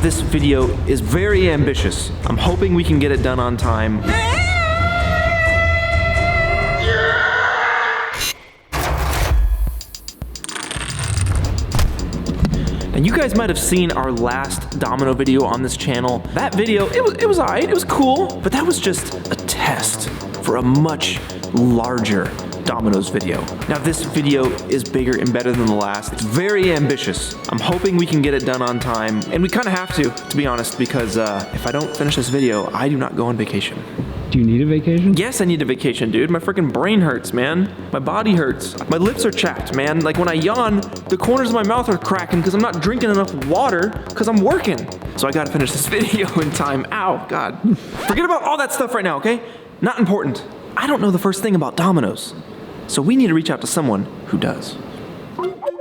this video is very ambitious. I'm hoping we can get it done on time. And you guys might have seen our last Domino video on this channel. That video, it was alright, it was cool, but that was just a test for a much larger Domino's video. Now this video is bigger and better than the last. It's very ambitious. I'm hoping we can get it done on time, and we kind of have to be honest, because if I don't finish this video, I do not go on vacation. Do you need a vacation? Yes, I need a vacation, dude. My freaking brain hurts, man. My body hurts. My lips are chapped, man. Like when I yawn, the corners of my mouth are cracking because I'm not drinking enough water because I'm working. So I gotta finish this video in time. Ow, God. Forget about all that stuff right now, okay? Not important. I don't know the first thing about Domino's. So we need to reach out to someone who does.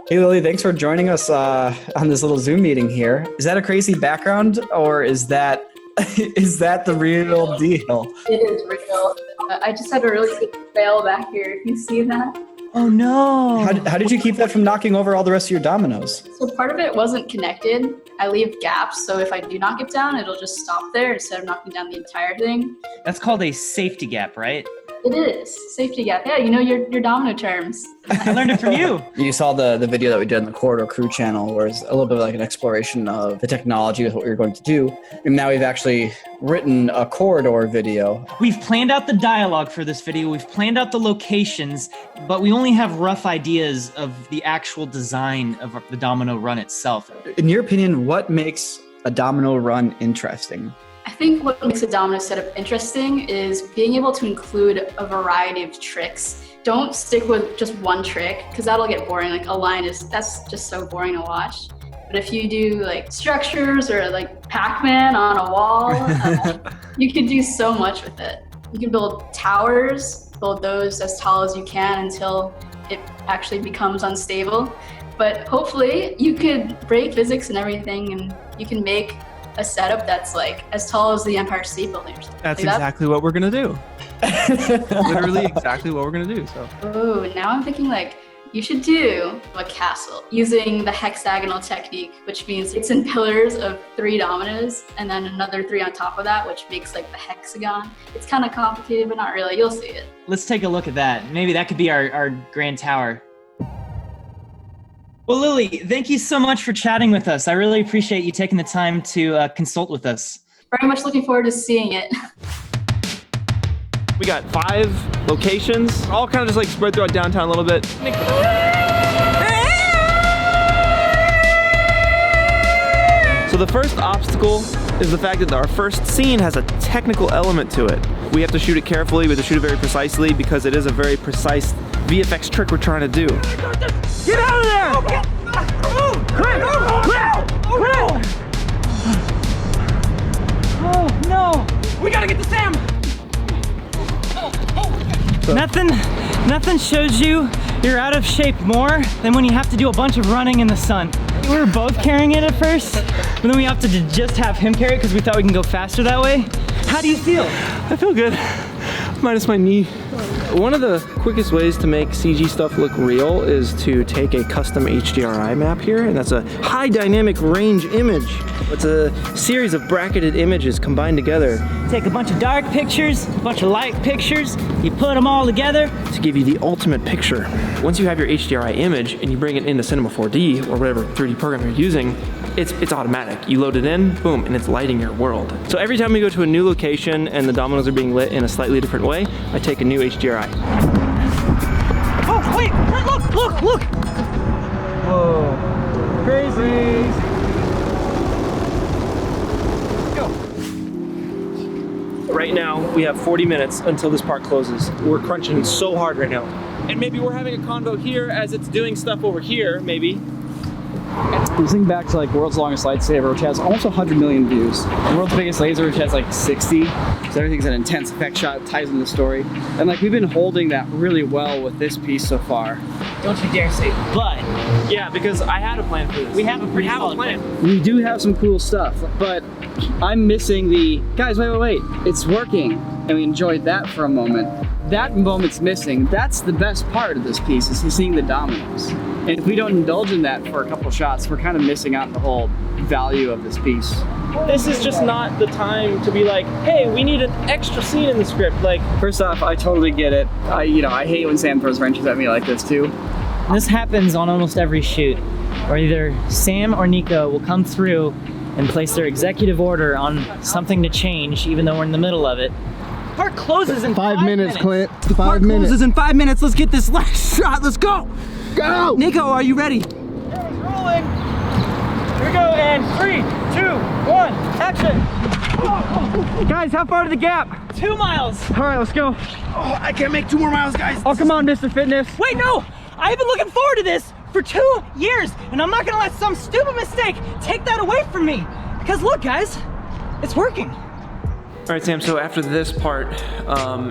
Hey Lily, thanks for joining us on this little Zoom meeting here. Is that a crazy background, or is that the real deal? It is real. I just had a really big fail back here. If you see that. Oh no! How did you keep that from knocking over all the rest of your dominoes? So part of it wasn't connected. I leave gaps, so if I do knock it down, it'll just stop there instead of knocking down the entire thing. That's called a safety gap, right? It is. Safety gap. Yeah, you know your domino terms. I learned it from you. You saw the video that we did on the Corridor Crew channel, where it's a little bit like an exploration of the technology with what we were going to do. And now we've actually written a corridor video. We've planned out the dialogue for this video. We've planned out the locations, but we only have rough ideas of the actual design of the domino run itself. In your opinion, what makes a domino run interesting? I think what makes a domino setup interesting is being able to include a variety of tricks. Don't stick with just one trick, because that'll get boring. Like a line that's just so boring to watch. But if you do like structures or like Pac-Man on a wall, you can do so much with it. You can build towers, build those as tall as you can until it actually becomes unstable. But hopefully you could break physics and everything, and you can make a setup that's like as tall as the Empire State Building or something. That's exactly what we're gonna do. Literally exactly what we're gonna do. So. Oh, now I'm thinking like you should do a castle using the hexagonal technique, which means it's in pillars of 3 dominoes and then another 3 on top of that, which makes like the hexagon. It's kind of complicated, but not really. You'll see it. Let's take a look at that. Maybe that could be our grand tower. Well, Lily, thank you so much for chatting with us. I really appreciate you taking the time to consult with us. Very much looking forward to seeing it. We got 5 locations, all kind of just like spread throughout downtown a little bit. So the first obstacle is the fact that our first scene has a technical element to it. We have to shoot it carefully, we have to shoot it very precisely because it is a very precise VFX trick we're trying to do. Get out of there! Clint! Oh, no! We gotta get to Sam! Nothing shows you're out of shape more than when you have to do a bunch of running in the sun. We were both carrying it at first, but then we opted to just have him carry it because we thought we can go faster that way. How do you feel? I feel good, minus my knee. One of the quickest ways to make CG stuff look real is to take a custom HDRI map here, and that's a high dynamic range image. It's a series of bracketed images combined together. Take a bunch of dark pictures, a bunch of light pictures, you put them all together to give you the ultimate picture. Once you have your HDRI image and you bring it into Cinema 4D or whatever 3D program you're using, it's automatic. You load it in, boom, and it's lighting your world. So every time we go to a new location and the dominoes are being lit in a slightly different way, I take a new HDRI. Oh, wait, look! Whoa, crazy. Right now, we have 40 minutes until this part closes. We're crunching so hard right now. And maybe we're having a convo here as it's doing stuff over here, maybe. Listening back to like World's Longest Lightsaber, which has almost 100 million views. The World's Biggest Laser, which has like 60. So everything's an intense effect shot, ties in the story. And like we've been holding that really well with this piece so far. Don't you dare say but. Yeah, because I had a plan for this. We have a pretty solid plan. We do have some cool stuff, but I'm missing the, guys, wait. It's working. And we enjoyed that for a moment. that moment's missing. That's the best part of this piece, is seeing the dominoes. And if we don't indulge in that for a couple shots, we're kind of missing out on the whole value of this piece. This is just not the time to be like, hey, we need an extra scene in the script. Like, First off, I totally get it. I hate when Sam throws wrenches at me like this too. This happens on almost every shoot, where either Sam or Nico will come through and place their executive order on something to change, even though we're in the middle of it. Park closes in 5 minutes. Clint. The park closes in 5 minutes. Let's get this last shot. Let's go. Go! Nico, are you ready? Yeah, it's rolling. Here we go, and 3, 2, 1, action. Guys, how far to the gap? 2 miles. All right, let's go. Oh, I can't make 2 more miles, guys. Oh, come on, Mr. Fitness. Wait, no! I've been looking forward to this for 2 years, and I'm not gonna let some stupid mistake take that away from me. Because look, guys, it's working. all right, Sam, so after this part,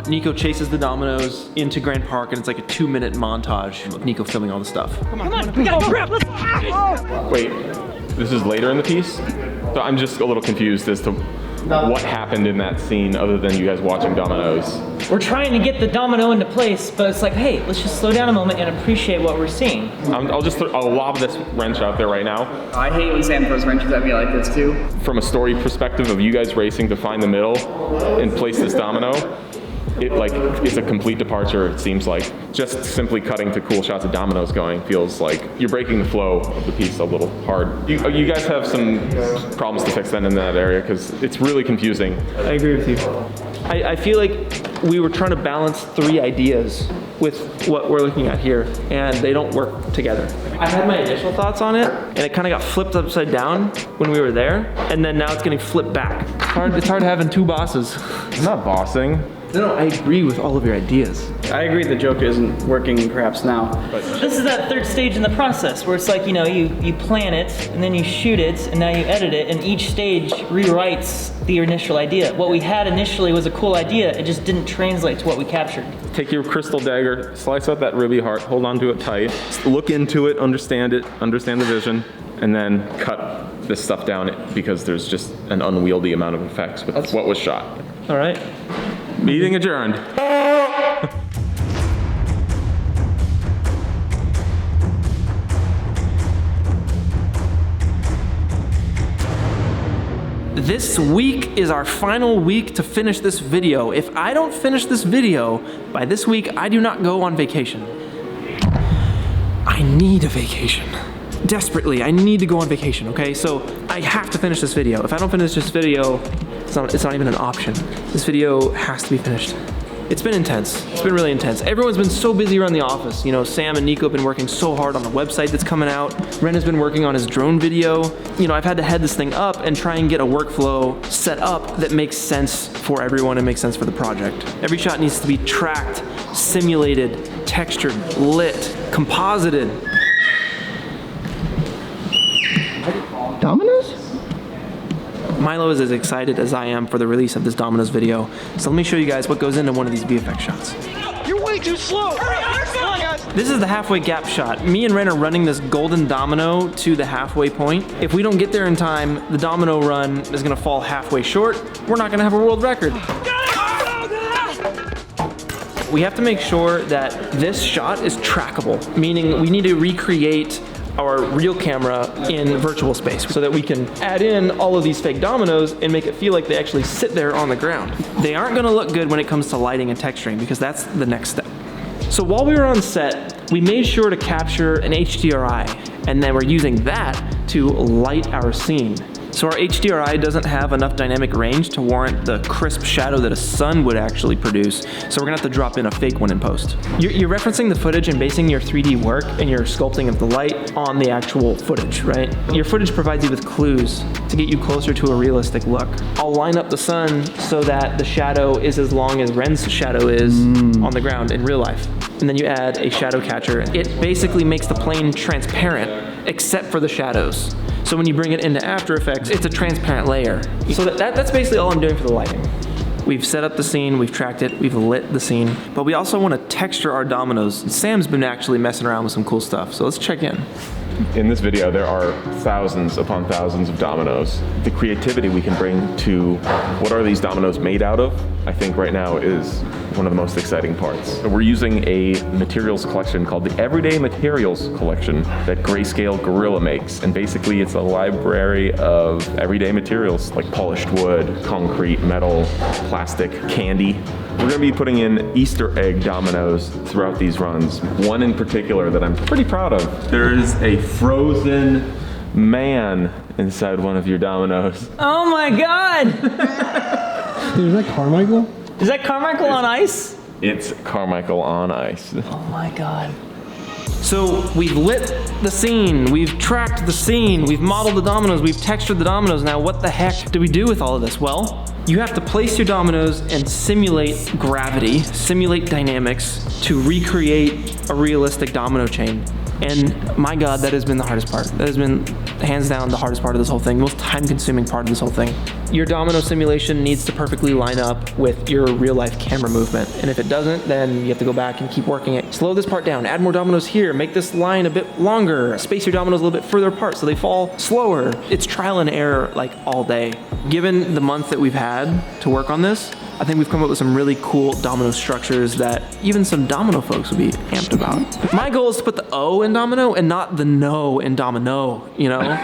Nico chases the dominoes into Grand Park, and it's like a 2-minute montage of Nico filming all the stuff. Come on, we gotta go grab, let's go. Wait, this is later in the piece? So I'm just a little confused as to what happened in that scene other than you guys watching dominoes. We're trying to get the domino into place, but it's like, hey, let's just slow down a moment and appreciate what we're seeing. I'll lob this wrench out there right now. I hate when Sam throws wrenches at me like this too. From a story perspective of you guys racing to find the middle and place this domino, it's a complete departure, it seems like. Just simply cutting to cool shots of dominoes going feels like you're breaking the flow of the piece a little hard. You guys have some problems to fix then in that area, because it's really confusing. I agree with you. I feel like we were trying to balance 3 ideas with what we're looking at here, and they don't work together. I had my initial thoughts on it, and it kind of got flipped upside down when we were there, and then now it's getting flipped back. It's hard having 2 bosses. It's not bossing. No, I agree with all of your ideas. I agree the joke isn't working perhaps now. This is that 3rd stage in the process where it's like, you plan it and then you shoot it and now you edit it, and each stage rewrites the initial idea. What we had initially was a cool idea, it just didn't translate to what we captured. Take your crystal dagger, slice out that ruby heart, hold on to it tight, look into it, understand the vision, and then cut this stuff down because there's just an unwieldy amount of effects with what was shot. All right. Meeting adjourned. This week is our final week to finish this video. If I don't finish this video by this week, I do not go on vacation. I need a vacation. Desperately, I need to go on vacation, okay? So I have to finish this video. If I don't finish this video, it's not even an option. This video has to be finished. It's been intense. It's been really intense. Everyone's been so busy around the office. Sam and Nico have been working so hard on the website that's coming out. Ren has been working on his drone video. I've had to head this thing up and try and get a workflow set up that makes sense for everyone and makes sense for the project. Every shot needs to be tracked, simulated, textured, lit, composited. Dominoes? Milo is as excited as I am for the release of this Domino's video. So let me show you guys what goes into one of these VFX shots. You're way too slow. Hurry up, guys. This is the halfway gap shot. Me and Ren are running this golden domino to the halfway point. If we don't get there in time, the domino run is gonna fall halfway short. We're not gonna have a world record. We have to make sure that this shot is trackable, meaning we need to recreate our real camera in virtual space so that we can add in all of these fake dominoes and make it feel like they actually sit there on the ground. They aren't gonna look good when it comes to lighting and texturing, because that's the next step. So while we were on set, we made sure to capture an HDRI, and then we're using that to light our scene. So our HDRI doesn't have enough dynamic range to warrant the crisp shadow that a sun would actually produce, so we're gonna have to drop in a fake one in post. You're referencing the footage and basing your 3D work and your sculpting of the light on the actual footage, right? Your footage provides you with clues to get you closer to a realistic look. I'll line up the sun so that the shadow is as long as Ren's shadow is on the ground in real life. And then you add a shadow catcher. It basically makes the plane transparent, except for the shadows. So when you bring it into After Effects, it's a transparent layer. So that's basically all I'm doing for the lighting. We've set up the scene, we've tracked it, we've lit the scene, but we also want to texture our dominoes. Sam's been actually messing around with some cool stuff, so let's check in. In this video, there are thousands upon thousands of dominoes. The creativity we can bring to what are these dominoes made out of, I think right now is one of the most exciting parts. So we're using a materials collection called the Everyday Materials Collection that Grayscale Gorilla makes. And basically it's a library of everyday materials like polished wood, concrete, metal, plastic, candy. We're gonna be putting in Easter egg dominoes throughout these runs. One in particular that I'm pretty proud of. There is a frozen man inside one of your dominoes. Oh my God! Dude, is that Carmichael? Is that Carmichael on ice? It's Carmichael on ice. Oh my God. So we've lit the scene, we've tracked the scene, we've modeled the dominoes, we've textured the dominoes. Now what the heck do we do with all of this? Well, you have to place your dominoes and simulate gravity, simulate dynamics to recreate a realistic domino chain. And my God, that has been the hardest part. That has been hands down the hardest part of this whole thing, most time-consuming part of this whole thing. Your domino simulation needs to perfectly line up with your real-life camera movement. And if it doesn't, then you have to go back and keep working it. Slow this part down, add more dominoes here, make this line a bit longer, space your dominoes a little bit further apart so they fall slower. It's trial and error like all day. Given the month that we've had to work on this, I think we've come up with some really cool domino structures that even some domino folks would be amped about. My goal is to put the O in domino and not the no in domino, you know?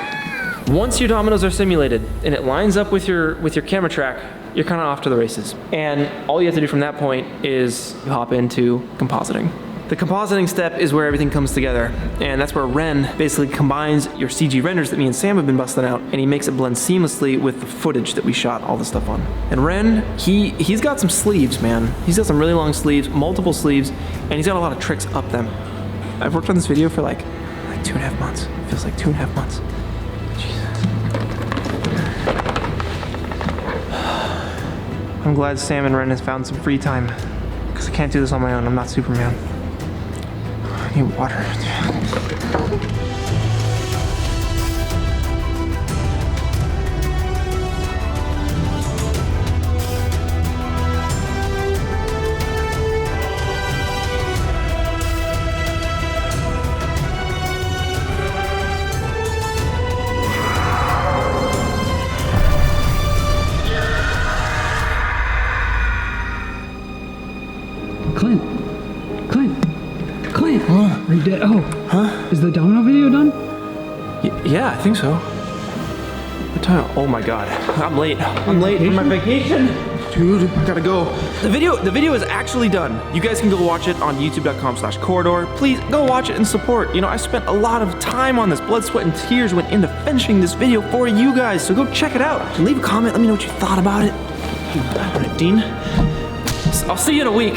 Once your dominoes are simulated and it lines up with your camera track, you're kind of off to the races. And all you have to do from that point is hop into compositing. The compositing step is where everything comes together, and that's where Ren basically combines your CG renders that me and Sam have been busting out, and he makes it blend seamlessly with the footage that we shot all the stuff on. And Ren, he's got some sleeves, man. He's got some really long sleeves, multiple sleeves, and he's got a lot of tricks up them. I've worked on this video for like 2.5 months. It feels like 2.5 months. Jesus. I'm glad Sam and Ren has found some free time, because I can't do this on my own. I'm not Superman. I need water. Clint, are you dead? Oh, huh? Is the domino video done? Yeah, I think so. What time? Oh my God, I'm late. I'm late for my vacation. Dude, I gotta go. The video is actually done. You guys can go watch it on youtube.com/corridor. Please go watch it and support. You know, I spent a lot of time on this. Blood, sweat, and tears went into finishing this video for you guys. So go check it out. Leave a comment. Let me know what you thought about it. All right, Dean. I'll see you in a week.